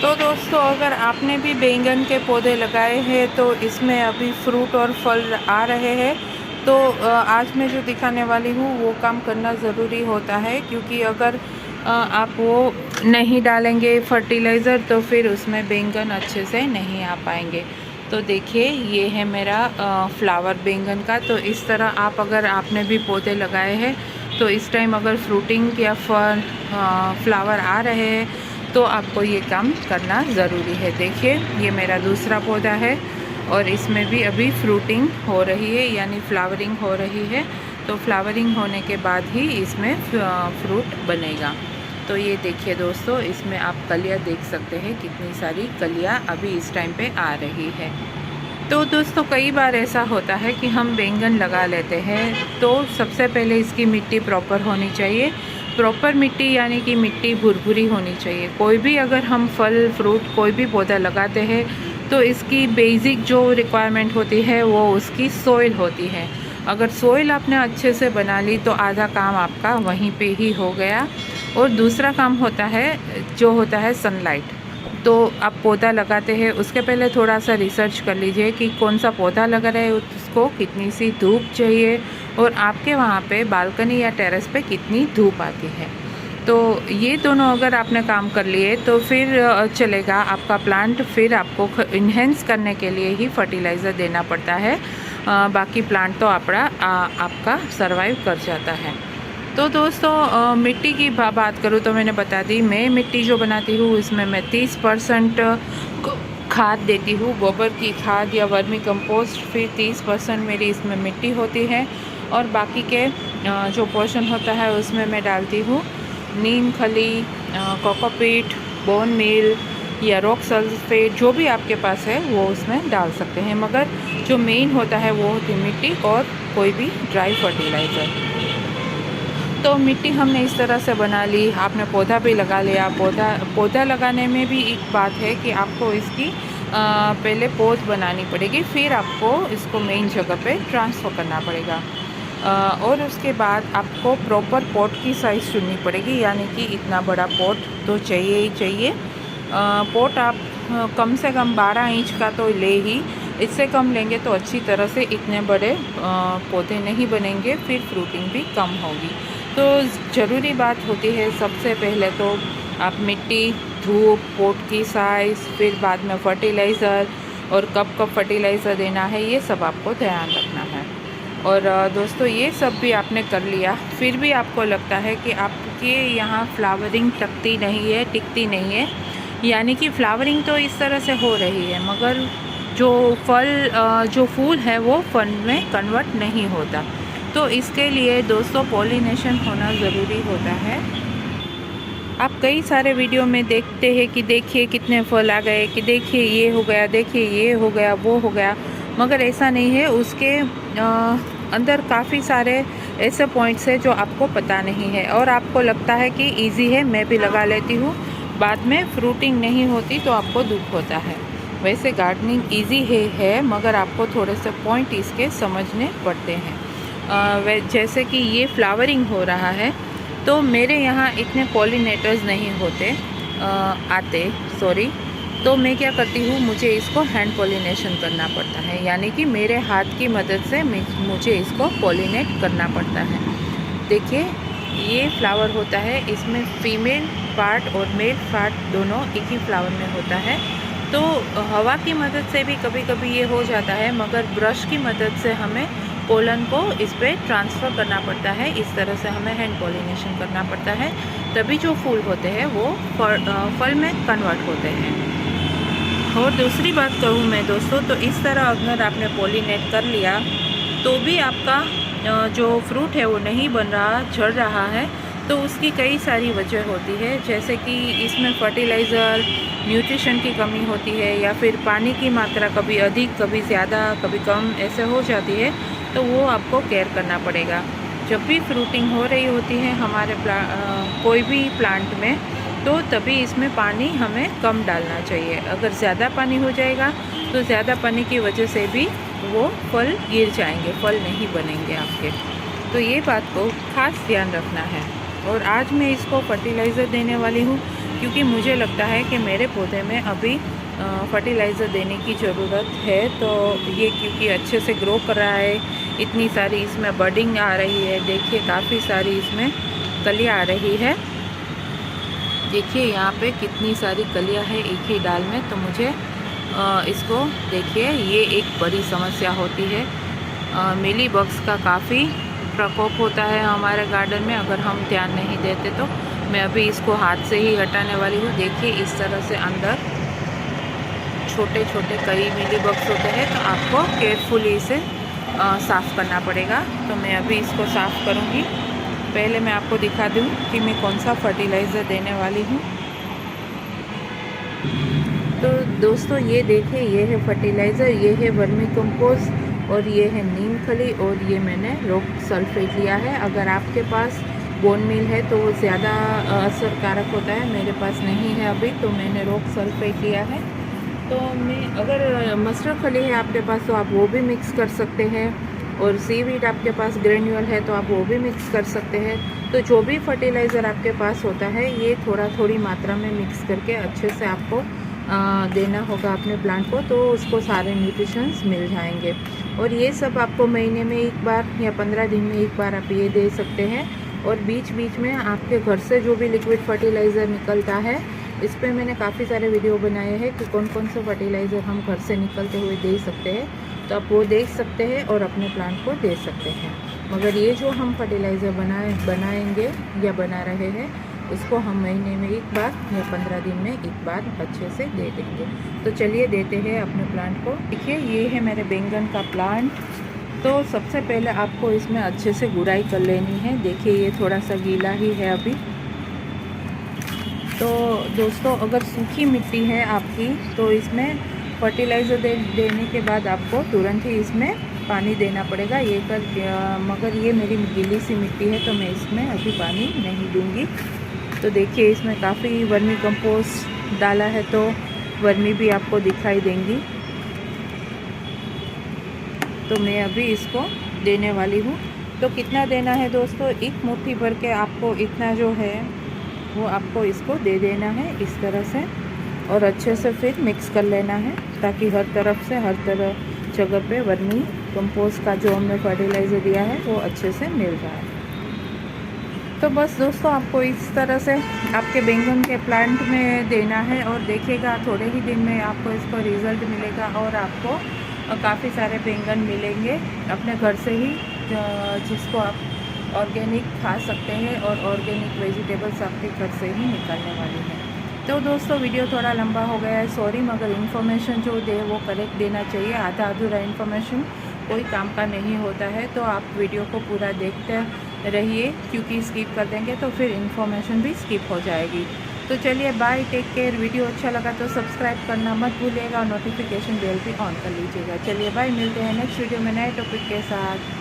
तो दोस्तों, अगर आपने भी बैंगन के पौधे लगाए हैं तो इसमें अभी फ्रूट और फल आ रहे हैं। तो आज मैं जो दिखाने वाली हूँ वो काम करना ज़रूरी होता है, क्योंकि अगर आप वो नहीं डालेंगे फर्टिलाइज़र तो फिर उसमें बैंगन अच्छे से नहीं आ पाएंगे। तो देखिए, ये है मेरा फ्लावर बैंगन का। तो इस तरह आप अगर आपने भी पौधे लगाए हैं तो इस टाइम अगर फ्रूटिंग या फल फ्लावर आ रहे हैं तो आपको ये काम करना ज़रूरी है। देखिए, ये मेरा दूसरा पौधा है और इसमें भी अभी फ्रूटिंग हो रही है, यानी फ्लावरिंग हो रही है। तो फ्लावरिंग होने के बाद ही इसमें फ्रूट बनेगा। तो ये देखिए दोस्तों, इसमें आप कलियाँ देख सकते हैं, कितनी सारी कलियाँ अभी इस टाइम पे आ रही है। तो दोस्तों, कई बार ऐसा होता है कि हम बैंगन लगा लेते हैं तो सबसे पहले इसकी मिट्टी प्रॉपर होनी चाहिए। प्रॉपर मिट्टी यानी कि मिट्टी भुरभुरी होनी चाहिए। कोई भी अगर हम फल फ्रूट कोई भी पौधा लगाते हैं तो इसकी बेसिक जो रिक्वायरमेंट होती है वो उसकी सॉइल होती है। अगर सॉइल आपने अच्छे से बना ली तो आधा काम आपका वहीं पे ही हो गया। और दूसरा काम होता है जो होता है सनलाइट। तो आप पौधा लगाते हैं उसके पहले थोड़ा सा रिसर्च कर लीजिए कि कौन सा पौधा लगा रहे हैं, उसको कितनी सी धूप चाहिए और आपके वहाँ पे बालकनी या टेरेस पे कितनी धूप आती है। तो ये दोनों अगर आपने काम कर लिए तो फिर चलेगा आपका प्लांट। फिर आपको इन्हेंस करने के लिए ही फर्टिलाइज़र देना पड़ता है। बाकी प्लांट तो आपका सरवाइव कर जाता है। तो दोस्तों, मिट्टी की बात करूँ तो मैंने बता दी, मैं मिट्टी जो बनाती हूँ इसमें मैं 30% खाद देती हूँ, गोबर की खाद या वर्मी कंपोस्ट। फिर 30% मेरी इसमें मिट्टी होती है और बाकी के जो पोर्शन होता है उसमें मैं डालती हूँ नीम खली, कोकोपीट, बोन मील या रॉक सल्फेट, जो भी आपके पास है वो उसमें डाल सकते हैं। मगर जो मेन होता है वो होती मिट्टी और कोई भी ड्राई फर्टिलाइज़र। तो मिट्टी हमने इस तरह से बना ली, आपने पौधा भी लगा लिया। पौधा लगाने में भी एक बात है कि आपको इसकी पहले पौध बनानी पड़ेगी, फिर आपको इसको मेन जगह पे ट्रांसफ़र करना पड़ेगा। और उसके बाद आपको प्रॉपर पॉट की साइज़ चुननी पड़ेगी, यानी कि इतना बड़ा पॉट तो चाहिए ही चाहिए। पॉट आप कम से कम 12 इंच का तो ले ही, इससे कम लेंगे तो अच्छी तरह से इतने बड़े पौधे नहीं बनेंगे, फिर फ्रूटिंग भी कम होगी। तो ज़रूरी बात होती है सबसे पहले तो आप मिट्टी, धूप, पॉट की साइज़, फिर बाद में फर्टिलाइज़र और कब कब फर्टिलाइज़र देना है, ये सब आपको ध्यान रखना है। और दोस्तों, ये सब भी आपने कर लिया, फिर भी आपको लगता है कि आपके यहाँ फ्लावरिंग टिकती नहीं है, यानी कि फ्लावरिंग तो इस तरह से हो रही है मगर जो फूल है वो फल में कन्वर्ट नहीं होता। तो इसके लिए दोस्तों पॉलिनेशन होना ज़रूरी होता है। आप कई सारे वीडियो में देखते हैं कि देखिए कितने फल आ गए, कि देखिए ये हो गया, देखिए ये हो गया, वो हो गया, मगर ऐसा नहीं है। उसके अंदर काफ़ी सारे ऐसे पॉइंट्स हैं जो आपको पता नहीं है और आपको लगता है कि इजी है, मैं भी लगा लेती हूँ, बाद में फ्रूटिंग नहीं होती तो आपको दुख होता है। वैसे गार्डनिंग इजी है मगर आपको थोड़े से पॉइंट इसके समझने पड़ते हैं। जैसे कि ये फ्लावरिंग हो रहा है तो मेरे यहाँ इतने पॉलिनेटर्स नहीं आते। तो मैं क्या करती हूँ, मुझे इसको हैंड पॉलिनेशन करना पड़ता है, यानी कि मेरे हाथ की मदद से मुझे इसको पॉलिनेट करना पड़ता है। देखिए, ये फ्लावर होता है, इसमें फीमेल पार्ट और मेल पार्ट दोनों एक ही फ्लावर में होता है। तो हवा की मदद से भी कभी कभी ये हो जाता है, मगर ब्रश की मदद से हमें पोलन को इस पर ट्रांसफ़र करना पड़ता है। इस तरह से हमें हैंड पॉलिनेशन करना पड़ता है, तभी जो फूल होते हैं वो फल में कन्वर्ट होते हैं। और दूसरी बात कहूँ मैं दोस्तों, तो इस तरह अगर आपने पॉलिनेट कर लिया तो भी आपका जो फ्रूट है वो नहीं बन रहा, झड़ रहा है, तो उसकी कई सारी वजह होती है। जैसे कि इसमें फर्टिलाइज़र, न्यूट्रिशन की कमी होती है, या फिर पानी की मात्रा कभी अधिक, कभी ज़्यादा, कभी कम ऐसे हो जाती है। तो वो आपको केयर करना पड़ेगा। जब भी फ्रूटिंग हो रही होती है हमारे कोई भी प्लांट में, तो तभी इसमें पानी हमें कम डालना चाहिए। अगर ज़्यादा पानी हो जाएगा तो ज़्यादा पानी की वजह से भी वो फल गिर जाएंगे, फल नहीं बनेंगे आपके। तो ये बात को खास ध्यान रखना है। और आज मैं इसको फर्टिलाइज़र देने वाली हूँ। क्योंकि मुझे लगता है कि मेरे पौधे में अभी फर्टिलाइज़र देने की ज़रूरत है। तो ये क्योंकि अच्छे से ग्रो कर रहा है, इतनी सारी इसमें बडिंग आ रही है, देखिए काफ़ी सारी इसमें कलियाँ आ रही है। देखिए यहाँ पे कितनी सारी कलियाँ है एक ही डाल में। तो मुझे इसको देखिए, ये एक बड़ी समस्या होती है। मिली बग्स का काफ़ी प्रकोप होता है हमारे गार्डन में, अगर हम ध्यान नहीं देते तो। मैं अभी इसको हाथ से ही हटाने वाली हूँ। देखिए इस तरह से अंदर छोटे छोटे कई मिली बग्स होते हैं, तो आपको केयरफुली इसे साफ़ करना पड़ेगा। तो मैं अभी इसको साफ़ करूँगी। पहले मैं आपको दिखा दूँ कि मैं कौन सा फर्टिलाइज़र देने वाली हूँ। तो दोस्तों ये देखिए, ये है फर्टिलाइज़र, ये है वर्मी कंपोस्ट और ये है नीम खली और ये मैंने रॉक सल्फेट लिया है। अगर आपके पास बोन मील है तो वो ज़्यादा असरकारक होता है, मेरे पास नहीं है अभी, तो मैंने रॉक सल्फेट लिया है। तो मैं अगर मस्टर्ड खली है आपके पास तो आप वो भी मिक्स कर सकते हैं, और सीवीड आपके पास ग्रेन्यूल है तो आप वो भी मिक्स कर सकते हैं। तो जो भी फर्टिलाइज़र आपके पास होता है, ये थोड़ी मात्रा में मिक्स करके अच्छे से आपको देना होगा अपने प्लांट को, तो उसको सारे न्यूट्रिशंस मिल जाएंगे। और ये सब आपको महीने में एक बार या 15 दिन में एक बार आप ये दे सकते हैं। और बीच बीच में आपके घर से जो भी लिक्विड फर्टिलाइज़र निकलता है, इस पर मैंने काफ़ी सारे वीडियो बनाए हैं कि कौन कौन से फर्टिलाइज़र हम घर से निकलते हुए दे सकते हैं। तो आप वो देख सकते हैं और अपने प्लांट को दे सकते हैं। मगर ये जो हम फर्टिलाइज़र बनाएंगे या बना रहे हैं, उसको हम महीने में एक बार या 15 दिन में एक बार अच्छे से दे देंगे। तो चलिए देते हैं अपने प्लांट को। देखिए ये है मेरे बैंगन का प्लांट। तो सबसे पहले आपको इसमें अच्छे से गुड़ाई कर लेनी है। देखिए ये थोड़ा सा गीला ही है अभी। तो दोस्तों अगर सूखी मिट्टी है आपकी तो इसमें फर्टिलाइज़र देने के बाद आपको तुरंत ही इसमें पानी देना पड़ेगा। मगर ये मेरी गीली सी मिट्टी है तो मैं इसमें अभी पानी नहीं दूंगी। तो देखिए इसमें काफ़ी वर्मी कंपोस्ट डाला है, तो वर्मी भी आपको दिखाई देंगी। तो मैं अभी इसको देने वाली हूँ। तो कितना देना है दोस्तों, एक मुट्ठी भर के आपको इतना जो है वो आपको इसको दे देना है इस तरह से, और अच्छे से फिर मिक्स कर लेना है, ताकि हर तरफ से हर जगह पे वर्मी कंपोस्ट का जो हमने फर्टिलाइज़र दिया है वो अच्छे से मिल जाए। तो बस दोस्तों आपको इस तरह से आपके बैंगन के प्लांट में देना है, और देखिएगा थोड़े ही दिन में आपको इसको रिज़ल्ट मिलेगा और आपको काफ़ी सारे बैंगन मिलेंगे अपने घर से ही, जिसको आप ऑर्गेनिक खा सकते हैं, और ऑर्गेनिक वेजिटेबल्स आपके घर से ही निकलने वाली हैं। तो दोस्तों वीडियो थोड़ा लंबा हो गया है, सॉरी, मगर इन्फॉर्मेशन जो दे वो करेक्ट देना चाहिए। आधा अधूरा इन्फॉर्मेशन कोई काम का नहीं होता है। तो आप वीडियो को पूरा देखते रहिए, क्योंकि स्किप कर देंगे तो फिर इन्फॉर्मेशन भी स्किप हो जाएगी। तो चलिए बाय, टेक केयर। वीडियो अच्छा लगा तो सब्सक्राइब करना मत भूलिएगा और नोटिफिकेशन बेल भी ऑन कर लीजिएगा। चलिए बाय, मिलते हैं नेक्स्ट वीडियो में नए टॉपिक के साथ।